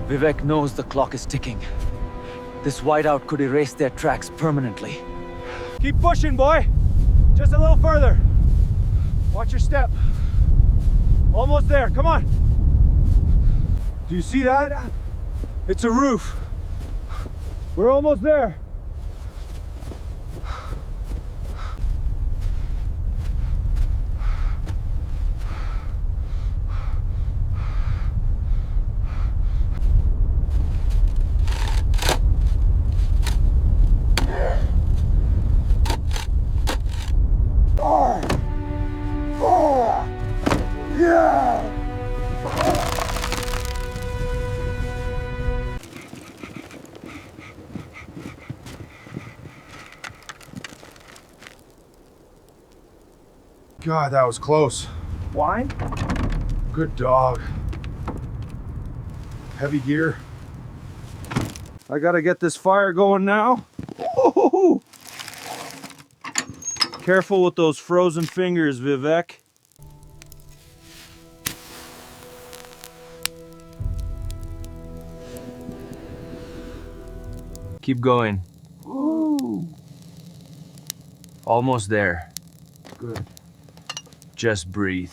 Vivek knows the clock is ticking. This whiteout could erase their tracks permanently. Keep pushing, boy. Just a little further. Watch your step. Almost there, come on. Do you see that? It's a roof. We're almost there. God, that was close. Why? Good dog. Heavy gear. I gotta get this fire going now. Ooh. Careful with those frozen fingers, Vivek. Keep going. Ooh. Almost there. Good. Just breathe.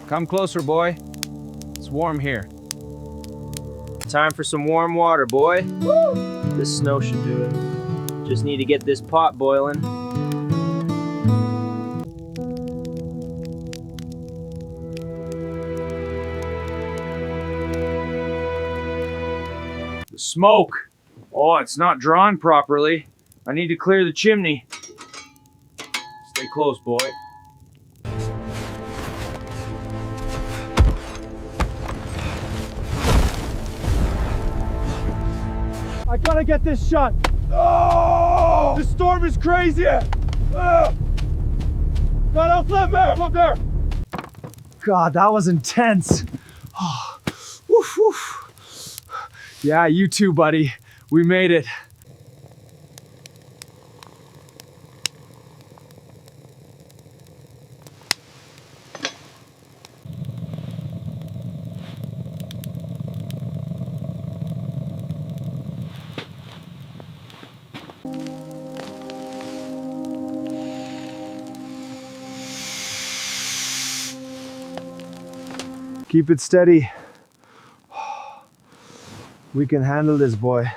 Come closer, boy. It's warm here. Time for some warm water, boy. Woo! This snow should do it. Just need to get this pot boiling. The smoke. Oh, it's not drawn properly. I need to clear the chimney. Stay close, boy. I gotta get this shut. Oh! The storm is crazy. No, flip there, flip there. God, that was intense. Oh, woof, woof. Yeah, you too, buddy. We made it. Keep it steady. We can handle this, boy.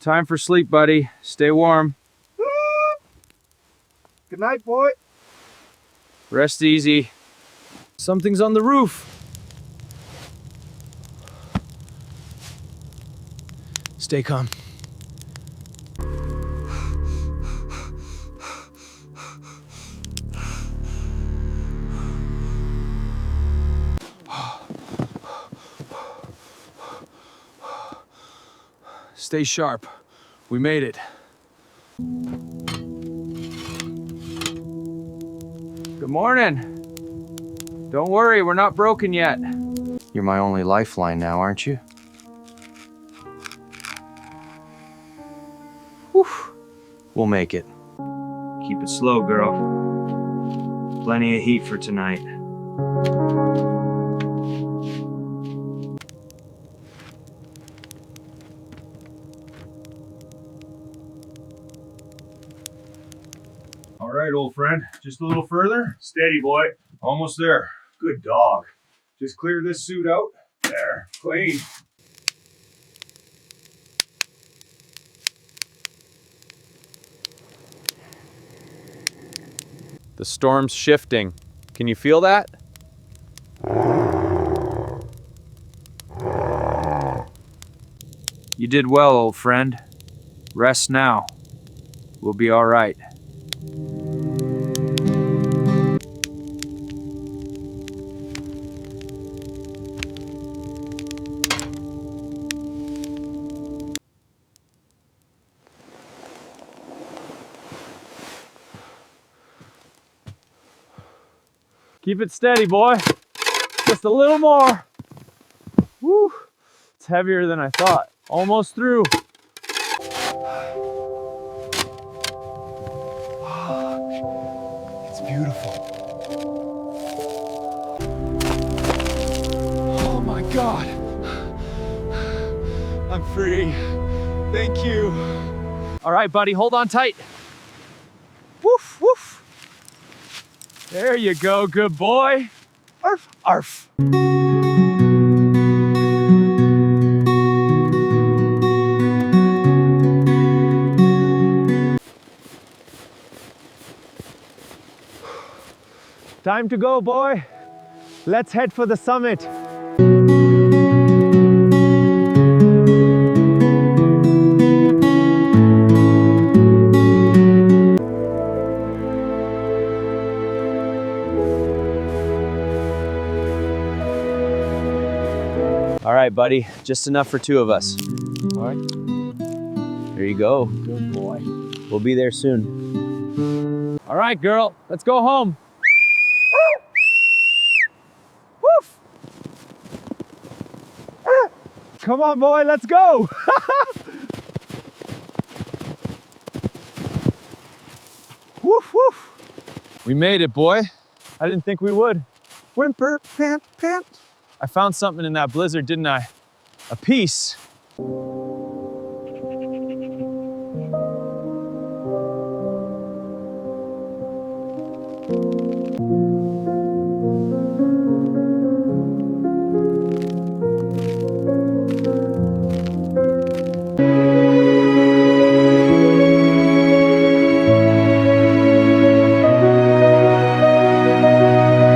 Time for sleep, buddy. Stay warm. Good night, boy. Rest easy. Something's on the roof. Stay calm. Stay sharp. We made it. Good morning. Don't worry, we're not broken yet. You're my only lifeline now, aren't you? Whew. We'll make it. Keep it slow, girl. Plenty of heat for tonight. All right, old friend. Just a little further. Steady, boy. Almost there. Good dog. Just clear this suit out. There. Clean. The storm's shifting. Can you feel that? You did well, old friend. Rest now. We'll be all right. Keep it steady, boy. Just a little more. Woo. It's heavier than I thought. Almost through. It's beautiful. Oh my God. I'm free. Thank you. All right, buddy, hold on tight. Woof, woof. There you go, good boy. Arf, arf. Time to go, boy. Let's head for the summit. All right, buddy, just enough for two of us. All right, There you go. good boy. We'll be there soon. All right, girl, let's go home. Woof. Come on, boy, let's go. Woof, woof. We made it, boy. I didn't think we would. Whimper, pant, pant. I found something in that blizzard, didn't I? A piece.